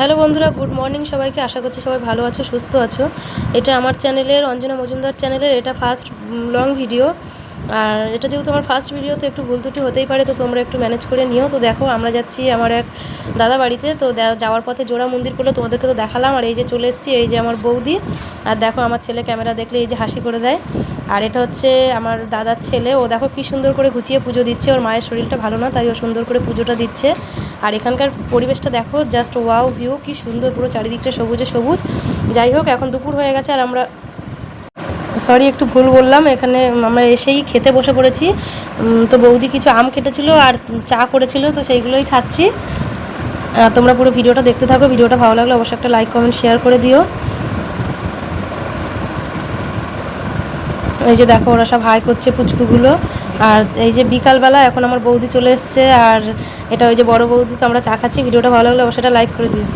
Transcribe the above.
Hello বন্ধুরা, good morning সবাইকে। আশা করছি সবাই ভালো আছো, সুস্থ আছো। এটা আমার চ্যানেলের, অঞ্জনা মজুমদার চ্যানেলের এটা ফার্স্ট লং ভিডিও। আর এটা যেহেতু আমার ফার্স্ট ভিডিও, তো একটু ভুল ত্রুটি হতেই পারে, তো তোমরা একটু ম্যানেজ করে নিও। তো দেখো, আমরা যাচ্ছি আমার এক দাদা বাড়িতে। তো যাওয়ার পথে জোড়া মন্দির পড়লো, তোমাদেরকে তো দেখালাম। আর এই যে চলে এসেছি, এই যে আমার বৌদি। আর দেখো, আমার ছেলে ক্যামেরা দেখলে এই যে হাসি করে দেয়। আর এটা হচ্ছে আমার দাদার ছেলে। ও দেখো কি সুন্দর করে গুছিয়ে পুজো দিচ্ছে। ওর মায়ের শরীরটা ভালো না, তাই ও সুন্দর করে পুজোটা দিচ্ছে। আর এখানকার পরিবেশটা দেখো, জাস্ট ওয়াও ভিউ, কি সুন্দর, পুরো চারিদিকটা সবুজে সবুজ। যাই হোক, এখন দুপুর হয়ে গেছে আর আমরা, সরি একটু ভুল বললাম, এখানে আমরা এসেই খেতে বসে পড়েছি। তো বৌদি কিছু আম কেটেছিল আর চা করেছিল, তো সেইগুলোই খাচ্ছি। তোমরা পুরো ভিডিওটা দেখতে থাকো। ভিডিওটা ভালো লাগলে অবশ্যই একটা লাইক কমেন্ট শেয়ার করে দিও। এই যে দেখো, ওরা সব হাই করছে পুচকুগুলো। আর এই যে বিকালবেলা, এখন আমার বৌদি চলে এসছে। আর এটা ওই যে বড় বৌদি। তো আমরা চা খাচ্ছি। ভিডিওটা ভালো লাগলে অবশ্যই একটা লাইক করে দিও।